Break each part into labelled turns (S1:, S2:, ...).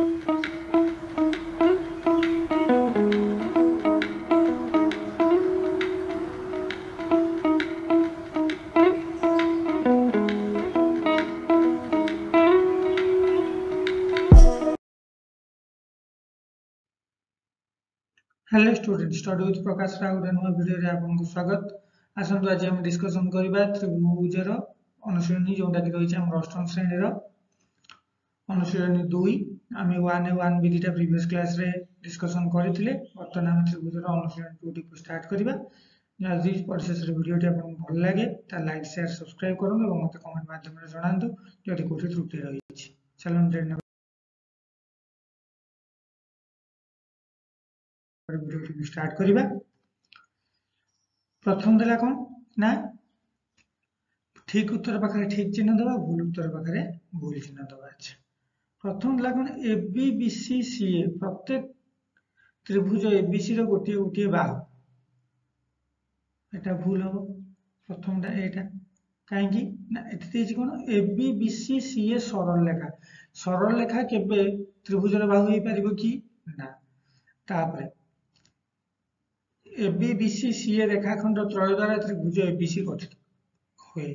S1: Hello student study with Prakash Rao नुआ video रे आपको स्वागत। आसंतु आज हम डिस्कशन करबा त्रिभुजर अनुशीलनी जोटा कि रही हम अष्टम श्रेणी अनुशीलनी 2 आम 1A 1B टा प्रीवियस क्लास रे डिस्कशन करथिले। वर्तमान हम त्रिभुजर अनुशीलनी 2 को स्टार्ट करबा। जल्दी प्रोसेस रे वीडियो टी आपको भल लागे ता लाइक शेयर सब्सक्राइब करन और मते कमेंट माध्यम रे जणांतु जदि कोठी त्रुटि रही अछि। चलो वीडियो स्टार्ट करबा। प्रथम देला कोन ना ठीक उत्तर पाखरे ठीक चिन्ह दबा, भूल उत्तर पाखरे भूल चिन्ह दबा। अच्छा प्रथम देला कोन AB BC CA प्रत्येक त्रिभुज ABC रो गोटे गोटे बाहु, एटा भूल हो। प्रथमटा एटा काहेकि ना एठी देछि कोन AB BC CA सरल रेखा केबे त्रिभुज रो बाहु हे परिबो कि ना। तापरे AB BC CA रेखाखंड त्रय द्वारा त्रिभुज ABC गठित हुए।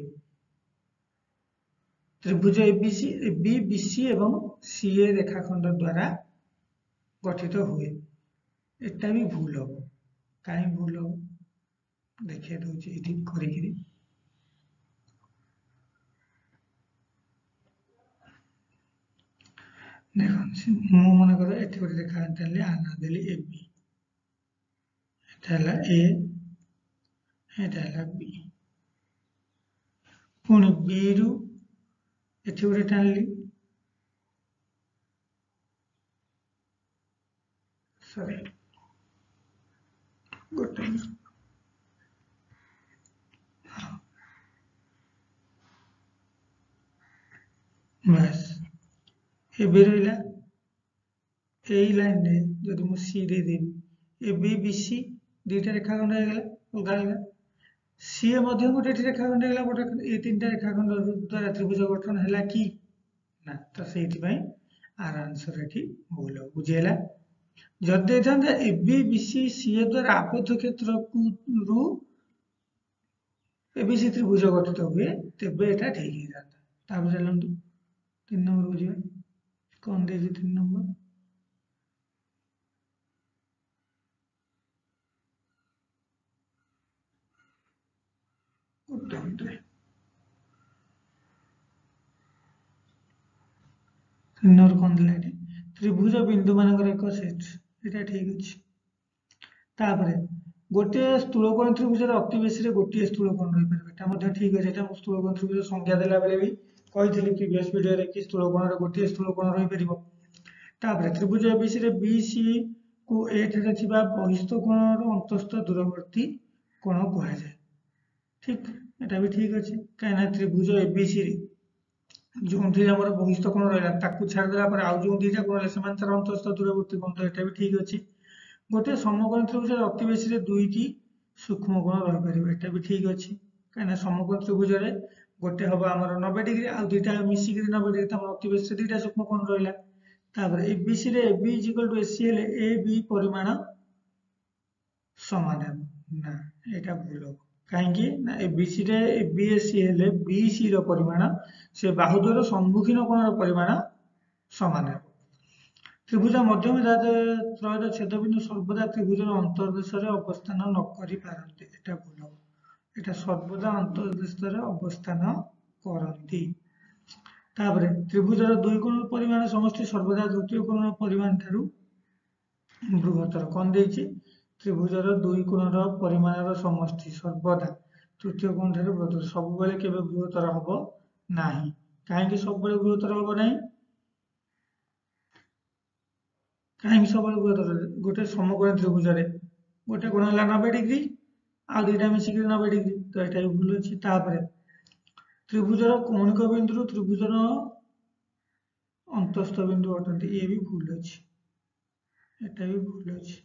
S1: त्रिभुज ABC AB BC एवं CA रेखाखंड द्वारा गठित हुए। एटा भी भूल हो। काहे भूल हो देखिए दउछि एठी करिकिरी। देखो मु मन कर एठी गोटे रेखा अंतले आना देली AB, Etah A, Etah B, पुणी B रु एठी गोटे टाणली, सॉरी गोटे बस एबे रहिला एई लाइन रे जदि मु सी दे देबी AB BC दुईटा रेखाखंड हो गेला अलगा अलगा। सीए मध्य गोटे रेखाखंड हो गेला, गोटे ए तीनटा रेखाखंड द्वारा त्रिभुज गठन हैला कि ना। तो सेठी पई आर आंसर एठी भूल हो। बुझेला जदि थांदा AB BC CA द्वारा आबद्ध क्षेत्र रु ABC त्रिभुज गठित हुए तेबे एटा ठीक ही जाता। तापर चलंतु 3 नंबर बुझिबा कोन देछि 3 नंबर उत्तर 3 नंबर कोन दिला एठी त्रिभुज बिंदु मानकर एक सेट, एटा ठीक अछि। तापर गोटे स्थूलकोण त्रिभुजर अति बेसी रे गोटे स्थूलकोण रहि परबे, एटा मध्ये ठीक अछि। एटा स्थूलकोण त्रिभुज संज्ञा देला बेले भी कहिथिली प्रीवियस वीडियो रे कि स्थूलकोण रे गोटे स्थूलकोण रहि परिबो। तापर त्रिभुज ABC रे BC को ए ठारे थिबा बहिस्थ कोणर अंतस्थ दूरवर्ती कोण कुहा जाय। ठीक एटा भी ठीक अछि। काना त्रिभुज ABC रे जोंथि हमर बहिस्थ कोण रहला ताकू छाड़ देला पर आउ जो दीटा कोण ले समान तर अंतस्थ दूरवर्ती कोण, तो एटा भी ठीक अछि। गोटे समकोण त्रिभुज अति बेसी रे दुईटी सूक्ष्म कोण रहि परिबे, एटा भी ठीक अछि। काना समकोण त्रिभुज रे गोटे हबा हमर 90 डिग्री आ दुईटा मिसी के 90 डिग्री, तमर अति बेसी दुईटा सूक्ष्म कोण रहला। तापर ABC रे AB AC ले AB परिमाण समान है ना, एटा भूल हो। काहेकि ना ABC रे BAC हेले BC रो परिमाण से बाहु द्वारा सम्मुखीन कोणर परिमाण समान है। त्रिभुज मध्यम त्रयद छेदबिंदु सर्वदा त्रिभुजर अंतर्देश रे अवस्थान न करि पारंती, एटा भूल हो। एटा सर्वदा अंतर्देश रे अवस्थान करंती। तापर त्रिभुजर दुई कोण परिमाण समष्टि सर्वदा तृतीय कोण परिमाण ठारू बृहत्तर कोन देछि। त्रिभुजर दुई कोणर परिमाणर समष्टि सर्वदा तृतीय कोण ठारू बृहत्तर, सब बेले केबे बृहत्तर हबो नाही। काहे कि सब बेले बृहत्तर हबो नाही, काहे सब बेले बृहत्तर गोटे समकोण त्रिभुज रे गोटे कोण हला 90 डिग्री आ दुईटा मिसी के 90 डिग्री, तो एटा भी भूल अछि। तापर त्रिभुजर कोणिक बिंदु त्रिभुजर अंतस्थ बिंदु अटंती, ये भी भूल अछि, एटा भी भूल अछि।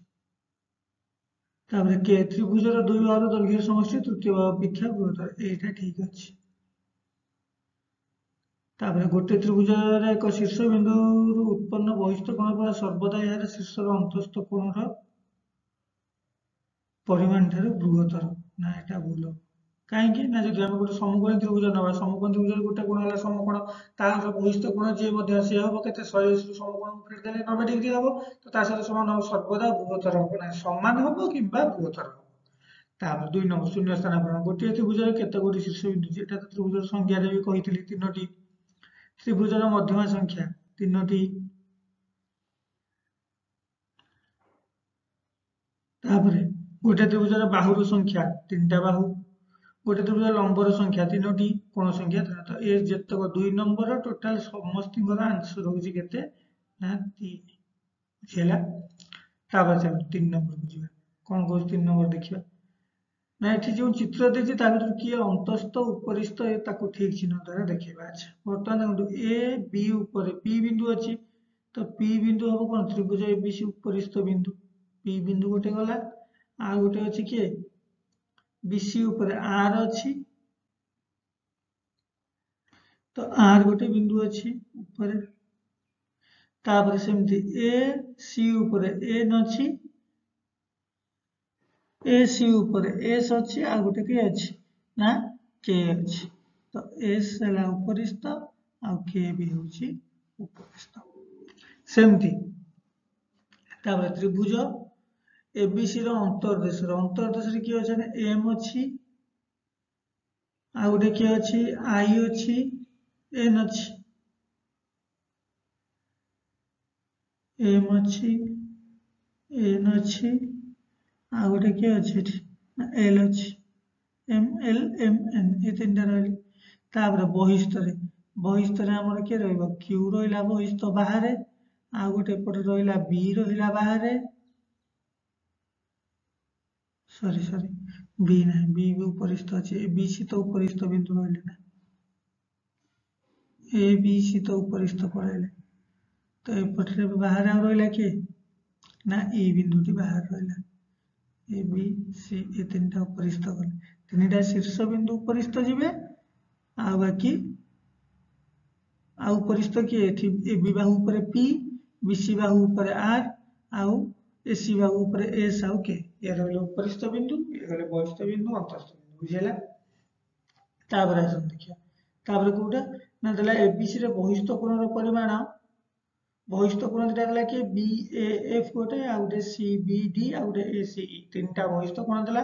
S1: तापर के त्रिभुजर दुई बाहुर दैर्घ्य समष्टि तृतीय बाहु अपेक्षा बृहत्तर, एटा ठीक अछि। तापर गोटे त्रिभुजर एक शीर्ष बिंदु उत्पन्न बहिस्थ कोण फल सर्वदा यार शीर्षर अंतस्थ कोणर परिमाण ठाରୁ बृहत्तर ना एटा भूल कहीं ना जब आम गोटे समकोणी त्रिभुज ना समकोणी त्रिभुज गोटे कोण है समकोण तार बहिस्थ कोण जी सी हम के 180 समकोण फेरदेले 90 डिग्री हम तो सहित समान हम सर्वदा बृहत्तर हम ना सामान हम कि बृहत्तर हम तापर 2 नंबर शून्य स्थान पूरण गोटे त्रिभुज केते गोटी शीर्ष बिंदु एटा तो त्रिभुज संख्या भी कही 3टी त्रिभुजर मध्यमा संख्या 3टी तापर गोटे त्रिभुजर बाहुर संख्या 3टा बाहु गोटे त्रिभुज लंबर संख्या 3टी कोण संख्या 3 तो ए जतक 2 नंबर टोटाल समस्त आंसर होची केते ना 3 बुझिला तापर चल 3 नंबर बुझिबा कोन कोस 3 नंबर देखिबा ना एठी जो चित्र देखि ता भीतर किए अंतस्थ उपरिस्थ ए ताको ठीक चिन्ह द्वारा देखिबा अच्छा वर्तमान देखु ए बी ऊपर पी बिंदु अछि तो पी बिंदु हम कोन त्रिभुज एबीसी उपरिस्थ बिंदु पी बिंदु गोटे गला आ गोटे अछि के बीसी ऊपर आर अछि तो आर गोटे बिंदु अछि ऊपर तापर सेमती ए सी ऊपर एन अछि ए सी ऊपर एस अछि आ गोटे के अछि ना के अछि तो एस हला उपरिस्थ आ के भी होछि उपरिस्थ सेमती तापर त्रिभुज एबीसी रो अंतर्देश रे की अछि ना एम अछि आ गोटे के अछि आई अछि एन अछि एम अछि एन अछि आ गोटे के अछि एठी एल अछि M L M N A तीनटा रहले तापर बहिस्थ रे हमर के रहइबो क्यू रहिला बहिस्थ बाहर आ गोटे पटे रहिला बी रहिला बाहर सॉरी बी नहीं बी भी उपरिस्थ अछि बी सी तो उपरिस्थ बिंदु रहले ना ए बी सी तो उपरिस्थ पड़ेले तो ए पटे बाहर आ रहिला के ना ई बिंदुटी बाहर रहिला ए बी सी ए तीनटा उपरिस्थ गले तीनटा शीर्ष बिंदु उपरिस्थ जिवे आ बाकी आ उपरिस्थ किए एठी ए बी बाहु ऊपर पी बी सी बाहु ऊपर आर आउ ए सी बाहु ऊपर एस आउ के ये रहले उपरिस्थ बिंदु ये रहले बहिस्थ बिंदु अंतस्थ बिंदु बुझिला तापर आसन देखिया तापर कोटा ना देला एबीसी रे बहिस्थ कोणर परिमाण बहिस्थ कोण दिटा देला कि बी ए एफ गोटे आ गोटे सी बी डी आ गोटे ए सी ई तीनटा बहिस्थ कोण देला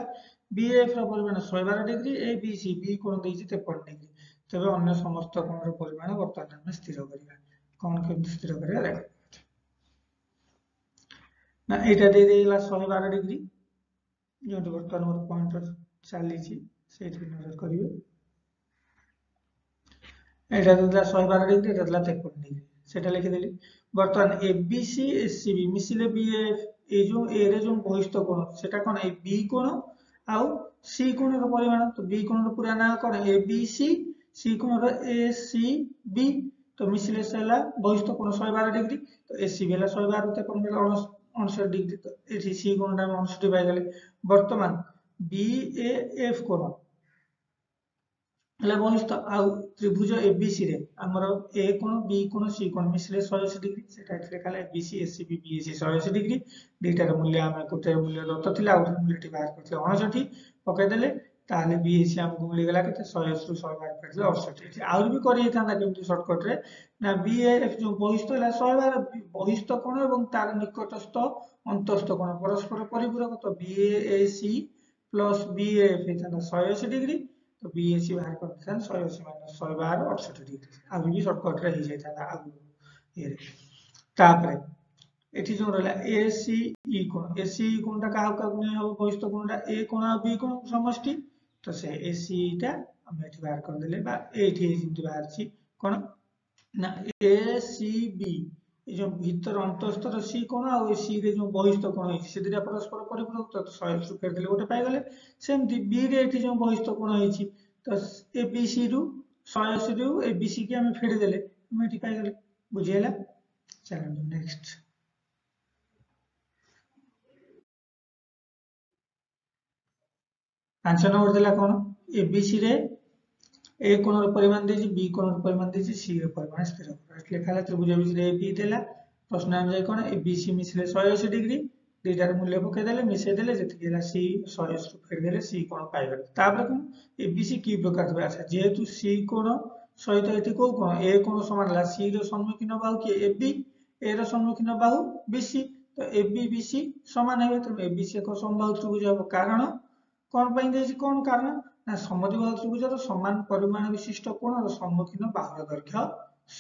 S1: बी एफ ର ପରିମାଣ 112 degree A B C B कोण ଦେଇଛି 53 डिग्री ତେବେ ଅନ୍ୟ ସମସ୍ତ କୋଣର ପରିମାଣ ବର୍ତ୍ତମାନ ଆମେ ସ୍ଥିର କରିବା କଣ କେମିତି ସ୍ଥିର କରିବା ଦେଖ ନା ଏଇଟା ଦେଇ ଦେଇଗଲା 112 डिग्री ଯୋଉଠି ବର୍ତ୍ତମାନ ମୋର ପଏଣ୍ଟର ଚାଲିଛି ସେଇଠି ନଜର କରିବେ ଏଇଟା ଦେଇଥିଲା 112 डिग्री ଏଇଟା ଦେଇଥିଲା 53 डिग्री সেটা লিখিদেলি বর্তমান এবিসি এসসিবি মিশিলে বিএফ এই যে এ রে যে বহিস্থ কোণ সেটা কোণ এই বি কোণ আউ সি কোণর পরিমাণ তো বি কোণর পুরা না কোণ এবিসি সি কোণর এসিবি তো মিশিলে সেলা বহিস্থ কোণ 112 ডিগ্রি তো এসিবি হলা 112 তে কোণ হলা 59 ডিগ্রি তো এটি সি কোণটা আমি 59 পাই গেলে বর্তমান বিএএফ কোণ हेला बहिस्थ आउ त्रिभुज एबीसी रे हमर ए कोण बी कोण सी कोण मिसले 180 डिग्री सेटा एठी लेखा एबीसी एसीबी बीएसी 180 डिग्री दुईटार मूल्य हम गोटे मूल्य दत्त थिला आउ मूल्यटी बाहर करथिले 59 पकाइ देले ताले बीएसी हमको मिल गेला केते 180 रु 100 बाहर करथिले 68 एठी आउ भी करि थांदा केमति शॉर्टकट रे ना बीएफ जो बहिस्थ हला 112 बहिस्थ कोण एवं तार निकटस्थ अंतस्थ कोण परस्पर परिपूरक तो बीएसी प्लस बीएफ हेता 180 डिग्री तो बीएसी बाहर करते 180 माइनस 112 68 डिग्री आगे भी शॉर्टकट रे ही जाता आगु ये तापरे एठी जो रहला एसीई कोण एसीई कोणटा काहा का गुणे हो बहिस्थ कोणटा ए कोण आ बी कोण समष्टि तो से एसीई टा हम एठी बाहर कर देले बा एठी जेंति बाहर छी कोण ना एसीबी এই যে ভিতর অন্তঃস্থর সি কোণ আর সি রে যে বহিস্থ কোণ হইছে সে দুটা পরস্পর পরিপূরক তো 100 রু ফের দেলে গোটে পাই গলে সেমতি বি রে এটি যে বহিস্থ কোণ হইছি তো এবিসি রু 180 রু এবিসি কে আমি ফের দেলে আমি এটি পাই গলে বুঝিলা চলো নেক্সট 5 नंबर देला कोण एबीसी रे ए कोण परिमाण देछि बी कोण परिमाण देछि सी परिमाण स्थिर कर लिखा है त्रिभुज विषय ए बी देला प्रश्न आम जाय कोन ए बी सी मिसले 180 डिग्री दुईटार मूल्य पकई देले मिसई देले जति होला सी 180 फेर देले सी कोण पाइबे तापर कोन ए बी सी की प्रकार थबे अच्छा जेहेतु सी कोण सहित एठी को कोण ए कोण समान ला सी रो सम्मुखीन बाहु कि ए बी ए रो सम्मुखीन बाहु बी सी तो ए बी बी सी समान हेबे तो ए बी सी एक समबाहु त्रिभुज हो कारण कोन पई देछि कोन कारण ना समद्विबाहु त्रिभुजर समान परिमाण विशिष्ट कोणर सम्मुखीन बाहुर दैर्घ्य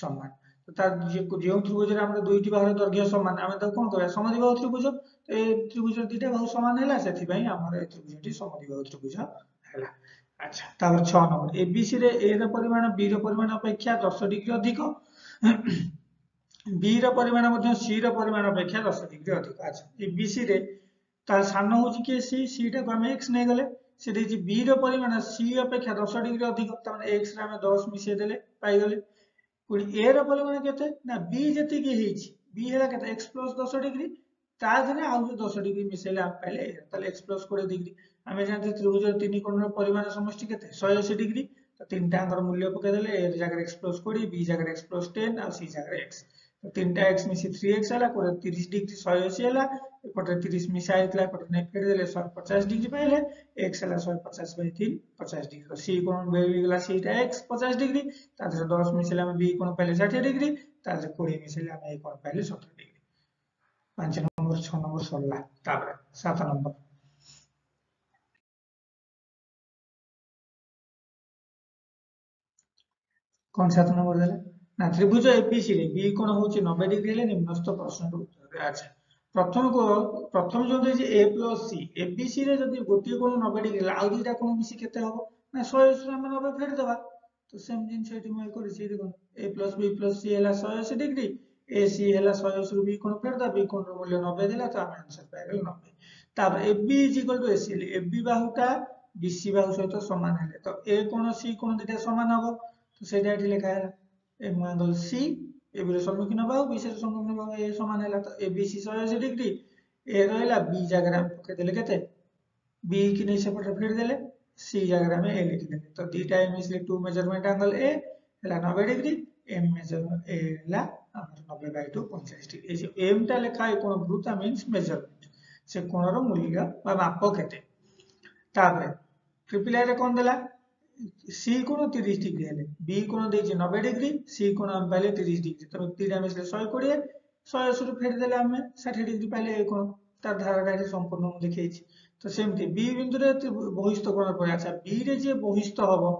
S1: समान तो तार जो त्रिभुज हमर दुईटी बाहुर दैर्घ्य समान आमे त कोन कहबा समद्विबाहु त्रिभुज ए त्रिभुज दुईटा बाहु समान हैला सेथि पई हमर ए त्रिभुजटी समद्विबाहु त्रिभुज हैला अच्छा तापर 6 नंबर एबीसी रे ए ର परिमाण बी ର परिमाण अपेक्षा 10 डिग्री अधिक बी ର परिमाण ମଧ୍ୟ सी ର परिमाण अपेक्षा 10 डिग्री अधिक अच्छा एबीसी रे तार सान होची के सी टा को हम x नै गले से देछि बी रो परिमाण सी अपेक्षा 10 डिग्री अधिक त माने x रे हम 10 मिसे देले पाई गले पुनी a रो परिमाण केते ना b जति की हेछि b हेला केते x + 10 डिग्री ता धरे आउ 10 डिग्री मिसेले हम पाइले ताले x + 20 डिग्री हमें जानते त्रिभुज तीन कोणर परिमाण समष्टि केते 180 डिग्री तो तीनटा अंगर मूल्य पके देले a जगह x + 20 b जगह x + 10 और c जगह x तो तीनटा x मिसी 3x हला कोड 30 डिग्री 180 हला एपटे 30 मिसा आइतला एपटे ने फेर देले 150 डिग्री पाइले x हला 150 बाय 3 50 डिग्री तो c कोण बेली गला c टा x 50 डिग्री ता 10 मिसले हम b कोण पाइले 60 डिग्री ता 20 मिसले हम a कोण पाइले 70 डिग्री 5 नंबर 6 नंबर सरला तापर 7 नंबर कौन 7 नंबर देला ना त्रिभुज एबीसी रे बी कोण होची 90 डिग्री ले निम्नस्थ प्रश्न उत्तर अच्छा प्रथम जो देछि a + c एबीसी रे जदि गोटी कोण 90 डिग्री ला आउ दुईटा कोण मिसी केते हबो ना 180 रे हम 90 फेर देबा तो सेम जिंस एठी मैं करि छी देखो a + b + c हला 180 डिग्री ac हला 180 रो b कोण फेर दा b कोण रो मूल्य 90 देला तो हम आंसर पाइ गेल 90 तब ab = ac ab बाहुटा bc बाहु सहित समान हेले तो a कोण c कोण दुईटा समान हबो तो सेटा एठी लिखा है M angle C A B रो सम्मुखीन बाहु बी रो सम्मुखीन बाहु ए समान हैला तो ए बी सी 180 डिग्री ए रहला बी जगह हम पके देले केते बी की नै सेपटे फेर देले सी जगह हम ए लिख देले तो दीटा एम इसले टू मेजरमेंट एंगल ए हैला 90 डिग्री एम मेजरमेंट ए हैला हमर 90/2 45 डिग्री ए जे एम टा लिखा है कोन वृत्त मींस मेजरमेंट से कोण रो मूल्य बा माप केते तापर ट्रिपल ए रे कोन देला सी कोण 30 डिग्री हेले बी कोण देछि 90 डिग्री सी कोण हम पाइले 30 डिग्री तो तीटा मिसले 120 180 रु फेर देले हम 60 डिग्री पाइले ए कोण तार धाराटा एठी संपूर्ण हम देखैछि तो सेमति बी बिंदु रे बहिस्थ कोण पर अच्छा बी रे जे बहिस्थ हबो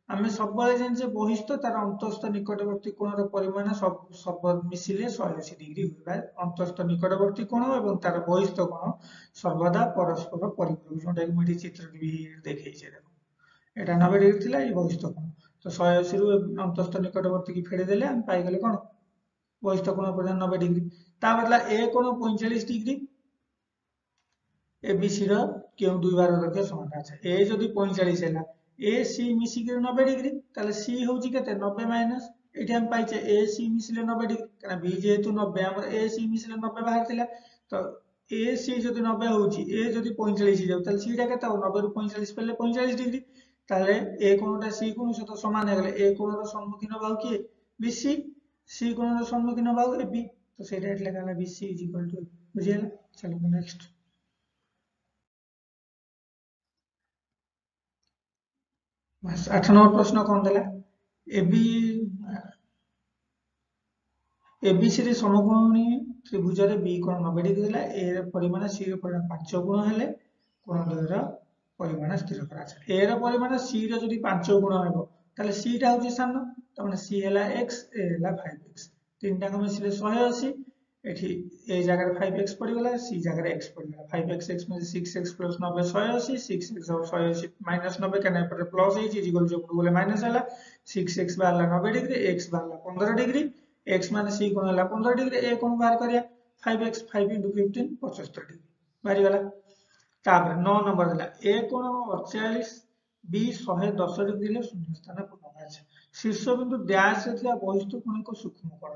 S1: हमें सब बारे जानि बहिस्थ तार अंतस्थ निकटवर्ती कोणर परिमाण सब मिसिले 180 डिग्री होइबा अंतस्थ निकटवर्ती कोण एवं तार बहिस्थ कोण सर्वदा परस्पर परिपूरक जोटा कि मुठी चित्र भी देखैछि देखो এটা 90 ডিগ্রি ଥିଲା এই বহিস্থ কোণ তো 180 রু অন্তস্থ নিকটবর্তী কি ফেড়ে দেলে আমি পাই গেলে কোণ বহিস্থ কোণ পর্যন্ত 90 ডিগ্রি তা বদলা এ কোণ 45 ডিগ্রি एबीसी ର কেউ দুই বার দৈর্ঘ্য সমান আছে এ যদি 45 হেলা এ সি মিশি কি 90 ডিগ্রি তাহলে সি হউची কেতে 90 মাইনাস এটি আমি পাইছে এ সি মিশিলে 90 ডিগ্রি কারণ বি যেহেতু 90 আমার এ সি মিশিলে 90 বাহার ଥିଲା তো এ সি যদি 90 হউची এ যদি 45 যাও তাহলে সি টা কেতে 90 রু 45 পেলে 45 ডিগ্রি তাহলে a কোণটা c কোণ সাথে সমান হয়ে গেলে a কোণের সম্মুখীন বাহু কি bc c কোণের সম্মুখীন বাহু ab তো সেটা এটি লেখা হলো bc = বুঝিলা চলো নেক্সট 8 নম্বর প্রশ্ন কোন দেলা ab abc रे समकोणी त्रिभुज रे b कोण 90 डिग्री देला a ର ପରିମାଣ c ର ପରିମାଣ 5 ଗୁଣ ହେଲେ କୋଣ ଦ୍ୱୟର परिमाण स्थिर करा ए ର परिमाण c ର যদি 5 गुण हेबो ताले c टा होची सान त माने c हैला x a हैला 5x तीनटा को मिसले 180 एठी a जगह 5x पड़ी गला c जगह x पड़ी गला 5x x में 6x + 90 180 6x और 180 - 90 कने पर प्लस है जी इक्वल जो बोले माइनस हैला 6x बाहरला 90 degree x बाहरला 15 degree x माने c कोण हैला 15 डिग्री a कोण बाहर करिया 5x 5 * 15 75 डिग्री बाहर गला तापर 9 नंबर देला a कोण 48 b 110 डिग्री ले शून्य स्थान पूर्ण আছে शीर्ष बिंदु डैश रे थिया बहिष्ठ कोण को सूक्ष्म कोण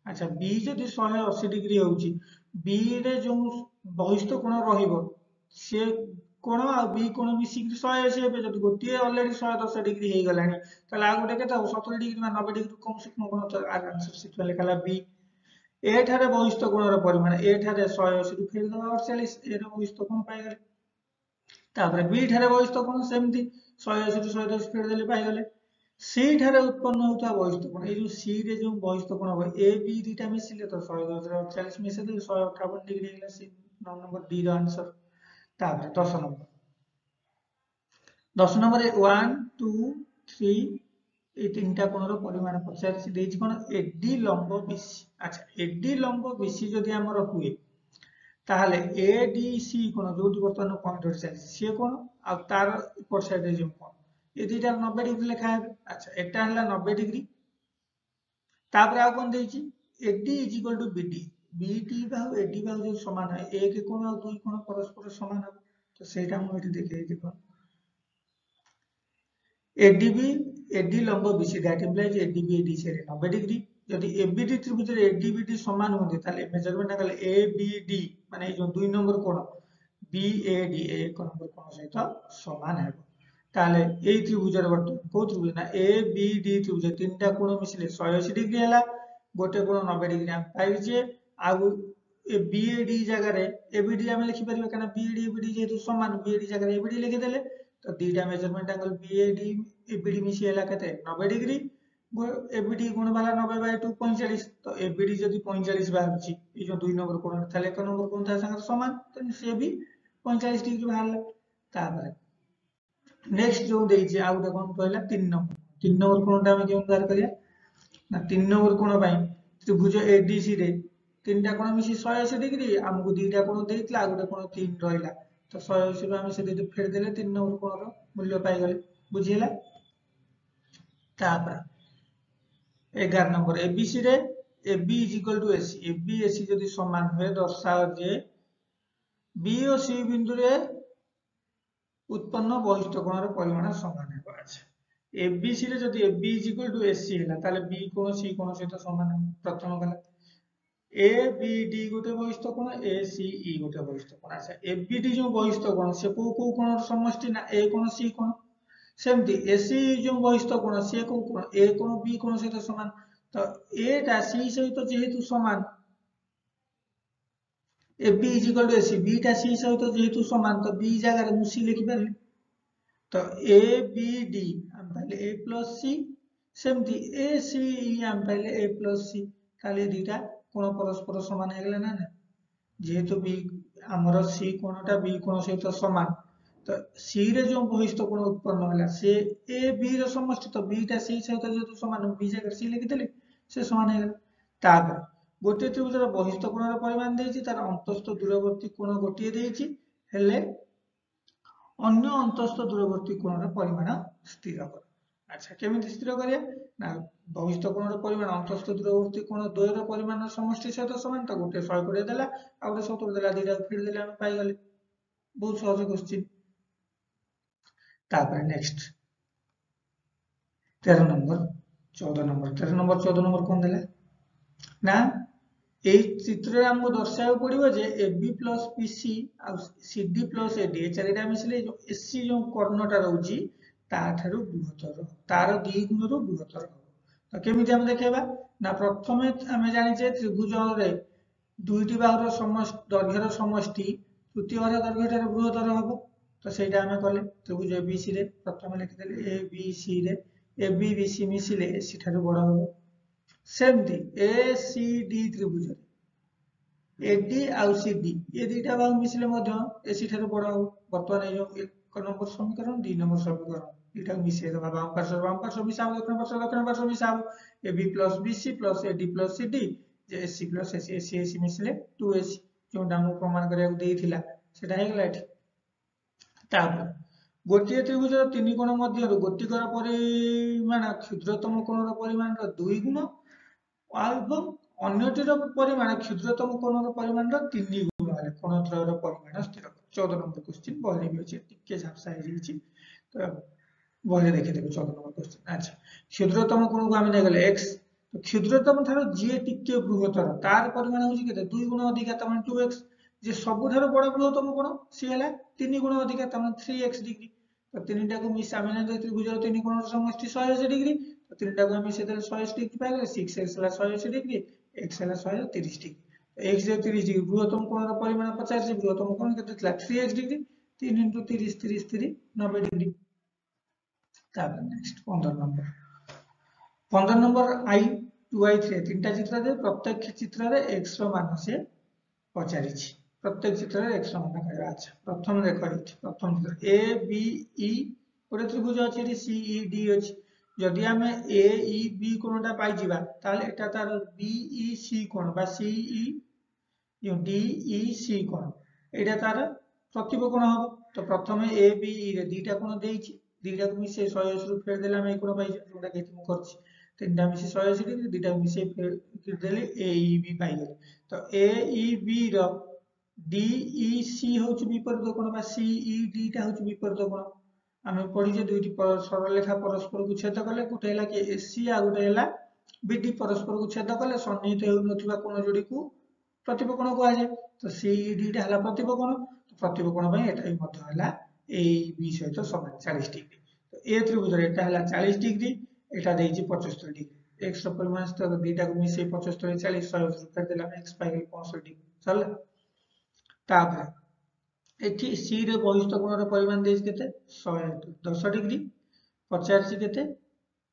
S1: अच्छा b जदि 180 डिग्री होउची b रे जो बहिष्ठ कोण रहिबो से कोण आ बी कोण मिसिक 180 हेबे जदि गोटे ऑलरेडी 110 डिग्री हे गलानी ताले आ गोटे केते 70 डिग्री में 90 डिग्री कम से कम कोण तो आंसर सिट लिखला बी ए ठारे बहिस्थ कोणर परिमाण ए ठारे 180 रु फेर दवा 48 ए रो बहिस्थ कोण पाई गले तापरे बी ठारे बहिस्थ कोण सेमती 180 रु 110 फेर देले पाई गले सी ठारे उत्पन्न होता बहिस्थ कोण ए जो सी रे जो बहिस्थ कोण हो ए बी दुटा मिसिले तो 110 रो 48 मिसे दे 158 डिग्री हेला सी नंबर डी रो आंसर तापरे 10 नंबर 10 नंबर 1 2 3 এই তিনটা কোণর পরিমাণ পচারিছি দেইছি কোন এডি লম্ব বিসি আচ্ছা এডি লম্ব বিসি যদি আমার হুয়ে তাহলে এডিসি কোণ যোটি বর্তমান পয়েন্ট ধরে চাইছি সে কোণ আর তার উপর সাইডে যে কোণ এই দুইটা 90 ডিগ্রি লেখা হবে আচ্ছা এটা হলা 90 ডিগ্রি তারপরে আর কোণ দেইছি AD is equal to BD BD বাহু এডি বাহু যদি সমান হয় এক কোণ আর দুই কোণ পরস্পর সমান হবে তো সেটা আমি এটি দেখিয়ে দিব ADB AD লম্ব BC that implies ADB ADC এর 90 ডিগ্রি যদি ABD ত্রিভুজের ADBD সমান হয় তাহলে মেজারমেন্ট তাহলে ABD মানে এই যে দুই নম্বর কোণ BAD এক নম্বর কোণ সহিত সমান হবে তাহলে এই ত্রিভুজের বর্তমান কোন ত্রিভুজ না ABD ত্রিভুজের তিনটা কোণ মিশিলে 180 ডিগ্রি হেলা গোটে কোণ 90 ডিগ্রি আমি পাইছে আর BAD জায়গায় ABD আমি লিখি পারিবা কারণ BAD ABD যেহেতু সমান BAD জায়গায় ABD লিখে দিলে तो दीटा मेजरमेंट एंगल BAD ABD मिसी हेला केते 90 डिग्री ABD गुण वाला 90/2 45 तो ABD जदि 45 बाहरची ए जो 2 नंबर कोण थाले 1 नंबर कोण था संग समान तो से भी 45 डिग्री बाहरला तापर नेक्स्ट जो देइछि आ उडा कोण कहला 3 नंबर कोणटा हम केम बाहर करिया ना 3 नंबर कोण पई त्रिभुज ADC रे तीनटा कोण मिसी 180 डिग्री हमकु दीटा कोण देइतला आ उडा कोण 3 रहिला तो 180 रु आमे से दे फेर देले 3 नंबर कोणर मूल्य पाई गले बुझिला तापर 11 नंबर ABC रे AB is equal to AC AB AC जदि समान होय दर्शाओ जे B और C बिंदु रे उत्पन्न बहिष्ठ कोणर परिमाण समान हेबा अच्छा ABC रे जदि AB is equal to AC हैला ताले B कोण C कोण सहित समान प्रथम गला ABD गोटे बहिष्ठ कोण ACE गोटे बहिष्ठ कोण अच्छा ABD जो बहिष्ठ कोण से को कोणर समष्टि ना A कोण C कोण सेमती ACE जो बहिष्ठ कोण से को कोण A कोण B कोण सहित समान तो A टा C सहित जेहेतु समान AB is equal to AC B टा C सहित जेहेतु समान तो B जगह रे मुसी लिखि परले तो ABD हम पहले A प्लस C सेमती ACE हम पहले A प्लस C ताले दीटा कोण परस्पर समान हे गेला ना जेहेतु बी हमर सी कोणटा बी कोण सहित समान तो सी रे जो बहिष्ठ कोण उत्पन्न होला से ए बी रो समष्टि तो बी टा सी सहित जेहेतु समान बी जगह सी लिखि देले से समान हे गेला तापर गोटे त्रिभुजर बहिष्ठ कोणर परिमाण देइछि तार अंतस्थ दूरवर्ती कोण गोटिए देइछि हेले अन्य अंतस्थ दूरवर्ती कोणर परिमाण स्थिर कर अच्छा केमिति स्थिर करिया ना बहिष्ठ कोणर परिमाण अंतस्थ दूरवर्ती कोण द्वयर परिमाण समष्टि सहित समान तो गोटे 100 करे देला आ गोटे 70 देला दीटा फिर देले हम पाई गले बहुत सहज क्वेश्चन तापर नेक्स्ट 13 नंबर 14 नंबर कोन देला ना এই চিত্রে हमको दर्शाय पड़िबो जे AB प्लस PC आ CD प्लस AD ए चारिटा मिसले जो AC जो कर्णटा रहउची ताठारु बृहत्तर तार द्वि गुणरु बृहत्तर तो केमिति हम देखेबा ना प्रथमे हम जानि जे त्रिभुज रे दुईटी बाहुर समष्टि दৈর্ঘ্যर समष्टि तृतीय बाहुर दৈর্ঘ্যটার बृहत्तर हबो तो सेटा हम कले त्रिभुज ABC रे प्रथमे लिखि देले ABC रे AB BC मिसले AC ठारु बड़ हबो सेमती ACD त्रिभुज AD आउ CD ये दुईटा बाहु मिसले मध्य AC ठारु बड़ हबो वर्तमान ए जो 1 नंबर समीकरण 2 नंबर समीकरण এটা মিশিয়ে দেব বাম পার্শ্ব মিশাবো দক্ষিণ পার্শ্ব মিশাবো AB plus BC plus AD plus CD যে AC প্লাস AC মিশিলে 2AC जोटा हम प्रमाण करिया देइथिला सेटा हे गेला एठी तापर गोटिए त्रिभुजर तीन कोण मध्यरु गोटिकर परिमाण क्षुद्रतम कोणर परिमाणर 2 गुण एवं अन्यटिर परिमाण क्षुद्रतम कोणर परिमाणर 3 गुण हेले कोणत्रयर परिमाण स्थिर 14 नंबर क्वेश्चन बहरे भी अछि टिके झापसा हे जैछि तो बहरे देखि देबे 14 नंबर क्वेश्चन अच्छा क्षुद्रतम कोण को हम ने गेले x तो क्षुद्रतम थारो जे टिके बृहत्तर तार परिमाण होछि केते 2 गुण अधिक त 2x जे सबुठारु बड़ बृहत्तम कोण सी है 3 गुण अधिक 3x डिग्री। तो 3टा को मिसा मैंने त्रिभुजर 3 कोण समष्टि 180 डिग्री। तो 3टा को मिसे देले 180 डिग्री पाइले 6x है 180 डिग्री x है 130 डिग्री। x जो 30 डिग्री बृहत्तम कोणर परिमाण 50 बृहत्तम कोण केते थिला 3x डिग्री 3 * 30 30 3 90 डिग्री। तापर नेक्स्ट 15 नंबर i 2i 3 तीनटा चित्र दे प्रत्येक चित्र रे x रो मान से पचारि प्रत्येक चित्र रे x रो मान कहबा। अच्छा प्रथम देखो प्रथम चित्र a b e गोटे त्रिभुज अछि एठी c e d अछि। जदि आमे a e b कोणटा पाइ जिबा ताले एटा तार b e c कोण बा c e d e c कोण एटा तार प्रतिब कोण हो। तो प्रथमे a b e रे दीटा कोण देइछि दीटा को मिसे 180 रु फेर देला आमे कोण पाइ जोटा केति मु करछि तीनटा मिसे 180 डिग्री दीटा मिसे फेर देले a e b पाइ गेल। तो a e b row d e c होछि विपरीत कोण बा c e d टा होछि विपरीत कोण। आमे पढि जे दुइटी सरल रेखा परस्पर को छेद कले गोटे हैला कि ac आ गोटे हैला bd परस्पर को छेद कले सन्निहित हेउ नथिबा कोण जोडी को प्रतिब कोण को आजे। तो c e d टा हैला प्रतिब कोण। तो प्रतिब कोण पई एटा भी मध्य हैला a e b सहित समान 40 डिग्री। तो ए त्रिभुज रे एटा हैला 40 डिग्री एटा देइछि 75 डिग्री। x रो परिमाण तो दीटा को मिसे 75 40 100 फेर देला x पाइ गेल 65 डिग्री चल। तापर एठी c रे बहिष्ठ कोणर परिमाण देइछि केते 110 डिग्री पचारछि केते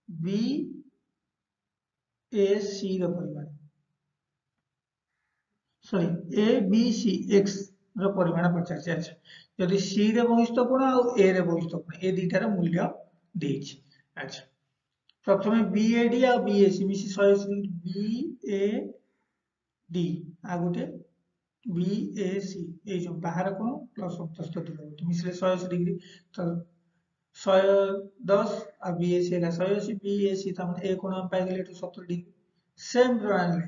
S1: b a c रो परिमाण sorry a b c x रो परिमाण पचारछि। अच्छा यदि c रे बहिष्ठ कोण आ a रे बहिष्ठ कोण ए दीटार मूल्य देइछि। अच्छा प्रथमे BAD आ BAC मिसी 180 BAD आ गोटे BAC ए जो बाहर कोण प्लस 70 डिग्री मिसले 180 डिग्री। तो 110 आ BAC हैला 180 BAC त ए कोण हम पाइ गेले 70 डिग्री। सेम प्रणाली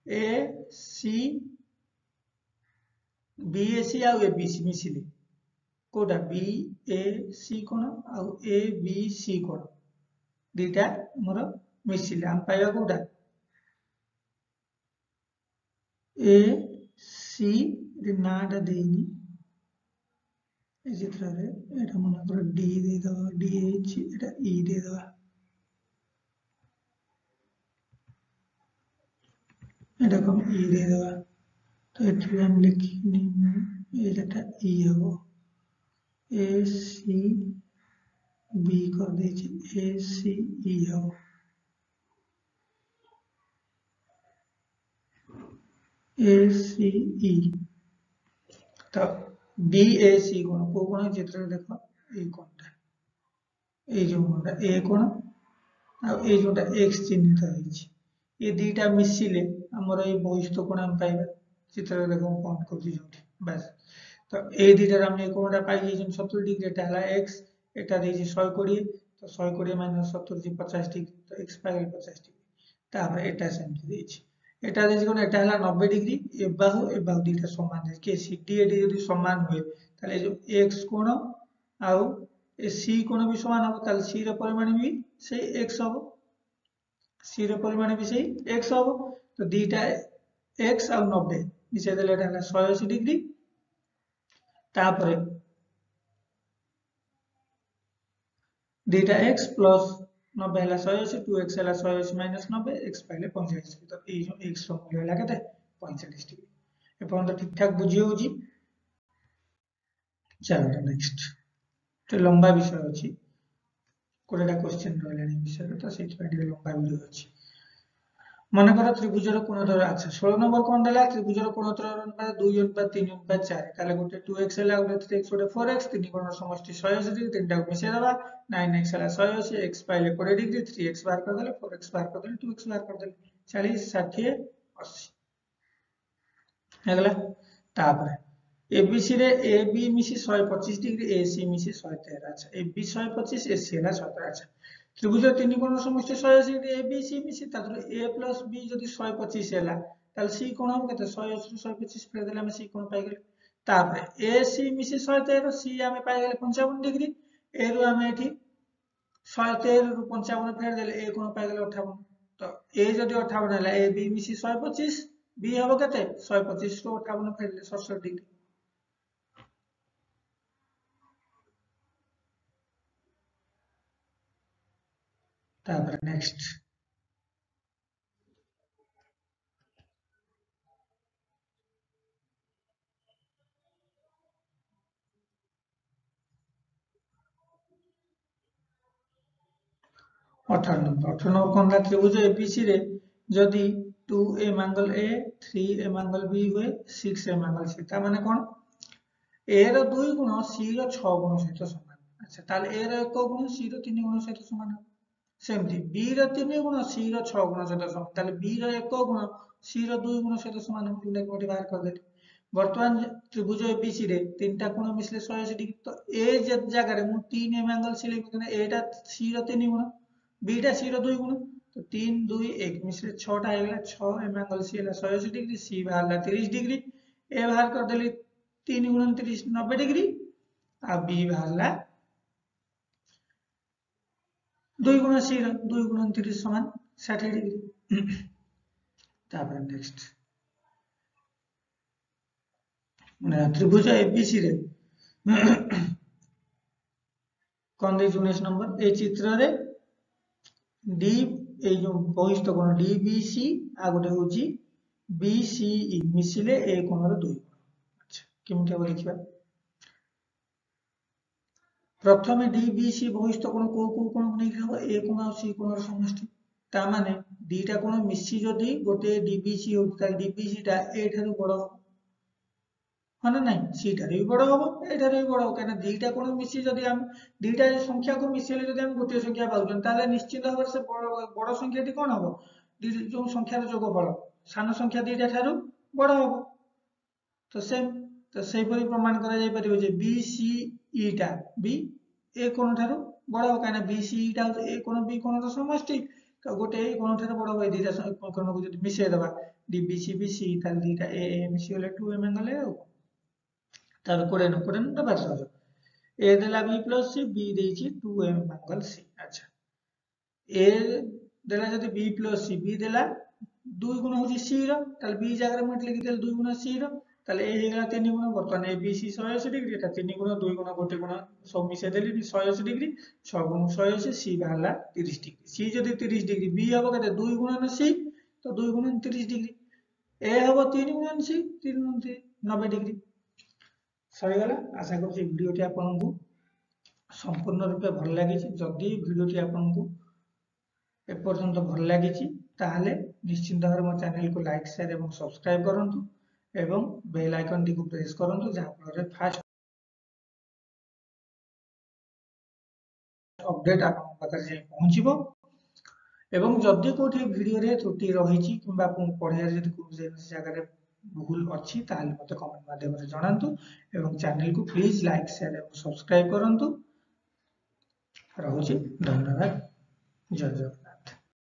S1: AC BAC आ ABC मिसिले कोटा BAC कोण आ ABC कोण दीटा मोर मिसिले हम पाइबा कोटा ए सी रे नाटा देइनी ए चित्र रे एटा मन कर डी दे दवा डी एच एटा ई दे दवा एटा को ई दे दवा। तो एठी हम लिखनी एटा ई हो ए सी बी कर देछि ए सी ई हो ACE। तो BAC कोण को कोण चित्र देखो ए कोणटा ए जो कोणटा ए कोण आ ए जोटा x चिन्हित होइछि ए दीटा मिसिले हमर ए बहिष्ठ कोण हम पाइबा चित्र देखो पॉइंट करछि जोठी बस। तो ए दीटा हम ए कोणटा पाइ जे 70 डिग्री एटा हला x एटा देछि 120 तो 120 - 70 50 डिग्री तो x पाइ गेल 50 डिग्री। तापर एटा सेमति देछि एटा देछि कोन एटा हला 90 डिग्री ए बाहु दीटा समान है के सी डी एडी यदि समान हुए ताले जो x कोण आउ ए c कोण भी समान हो ताले c रो परिमाण भी से x हो c रो परिमाण भी से x हो। तो दीटा x आउ 90 मिसे देले एटा हला 180 डिग्री। तापर दीटा x प्लस 90 हैला 180 2x हैला 180 - 90 x पाइले 45 तो ए जो x रो मूल्य हैला केते 45 डिग्री। ए पॉइंट ठीक ठाक बुझी होउची। चलो नेक्स्ट तो लंबा विषय अछि कोडेटा क्वेश्चन रहलानी विषय तो सेट पे लंबा वीडियो अछि। मन कर त्रिभुजर कोणधर। अच्छा 16 नंबर कोन देला त्रिभुजर कोणधर अनुपात 2 अनुपात 3 अनुपात 4 ताले गोटे 2x हैला गोटे 3x गोटे 4x तीन कोण समष्टि 180 डिग्री तीनटा को मिसे दबा 9x हैला 180 x पाइले 20 डिग्री 3x बाहर कर देले 4x बाहर कर देले 2x बाहर कर देले 40 60 80 हेगला। तापर ABC रे AB मिसी 125 डिग्री AC मिसी 113। अच्छा AB 125 AC हैला 113। अच्छा त्रिभुज तीन कोण समष्टि 180 डिग्री ABC मिसी तातर A प्लस B जदि 125 हैला ताल C कोण हम केते 180 रु 125 फेर देला हम C कोण पाइ गेल। तापर AC मिसी 113 C हमें पाइ गेल 55 डिग्री ए रु हमें एठी 113 रु 55 फेर देले A कोण पाइ गेल 58। तो A जदि 58 हैला AB मिसी 125 बी हम के 125 ରୁ 58 फेरले 67 डिग्री। तापर नेक्स्ट 18 नंबर कौन था त्रिभुज एबीसी रे जदि 2m angle A 3m angle B हुए 6m एंगल सी ता माने कौन ए रो 2 गुण सी रो 6 गुण सहित समान। अच्छा ताले ए रो 1 गुण सी रो 3 गुण सहित समान। सेमती बी रो 3 गुण सी रो 6 गुण सहित समान ताले बी रो 1 गुण सी रो 2 गुण सहित समान हम जोटा कोठी बाहर कर देली। वर्तमान त्रिभुज एबीसी रे तीनटा कोण मिसले 180 डिग्री तो ए जगह रे मु 3m एंगल सी लिखि ना एटा सी रो 3 गुण बीटा सी रो 2 गुण तो 3 2 1 मिसले 6 टा आइला 6m एंगल सी हला 180 डिग्री सी बाहरला 30 डिग्री ए बाहर कर देली 3 गुण 30 90 डिग्री आ बी बाहरला 2 गुण सी रो 2 गुण 30 समान 60 डिग्री। तापर नेक्स्ट त्रिभुज एबीसी रे कौन दे 19 नंबर ए चित्र रे डी ए जो बहिष्ठ कोण डीबीसी आ गोटे होची बीसीई मिसिले ए कोण रो 2 गुण। अच्छा केमते हो देखिबा प्रथमे डीबीसी बहिष्ठ कोण को कोण नै हबो ए कोण आ सी कोण रो समष्टि ता माने दीटा कोण मिसी जदी गोटे डीबीसी हो ताल डीबीसी टा ए ठारू बड़ हाँ ना नहीं सीटा भी बड़ हम एटा भी बड़ कहीं दीटा कोण मिसी जदि हम दीटा संख्या को मिसेले जदि हम गोटे संख्या पाउछन ताले निश्चित भाव से बड़ संख्याटी कोण हबो जो संख्यार जोगफल सान संख्या दीटा ठारू बड़ हबो तो सेम तो सेही परि प्रमाण करा जाय परिबो जे बीसीई टा बी ए कोण ठारू बड़ हबो कहीं बीसीई टा ए कोण बी कोण रो समष्टि तो गोटे ए कोण ठारू बड़ हबो दीटा कोण को जदि मिसेय दबा डीबीसी बीसी ताले दीटा ए मिसी होले 2m एंगल ए तार कोड़े न बार सहज ए देला बी प्लस सी बी देछि 2m एंगल सी। अच्छा ए देला जदि बी प्लस सी बी देला 2 गुण होछि सी रो ताले बी जगह रे मत लिखि देल 2 गुण सी रो ताले ए हे गेला 3 गुण बर्तमान ए बी सी 180 डिग्री एटा 3 गुण 2 गुण गोटे गुण सब मिसे देली 180 डिग्री 6 गुण 180 सी बाहरला 30 डिग्री सी जदि 30 डिग्री बी हबो केते 2 गुण सी तो 2 गुण 30 डिग्री ए हबो 3 गुण सी 3 गुण 90 डिग्री सहीगला। आशा करूँ भिडियोटी आपको संपूर्ण रूपे भल लगी जदि भिडियोटी आपको एपर्यंत भल लगी ताहले निश्चिंत भाव मो चैनल को लाइक शेयर और सब्सक्राइब करंतु एवं बेल आइकन टी को प्रेस करंतु जहाँ फल फास्ट अपडेट आपन पाखरे जाई पहुंचीबो एवं जदि कोठी वीडियो रे त्रुटि रही किंबा पढ़ाई जदि कोठी जगह रे भूल अच्छी ताहले मते कमेंट माध्यम रे जणांतु एवं चैनल को प्लीज लाइक शेयर और सब्सक्राइब करंतु। रहुची धन्यवाद जय जय।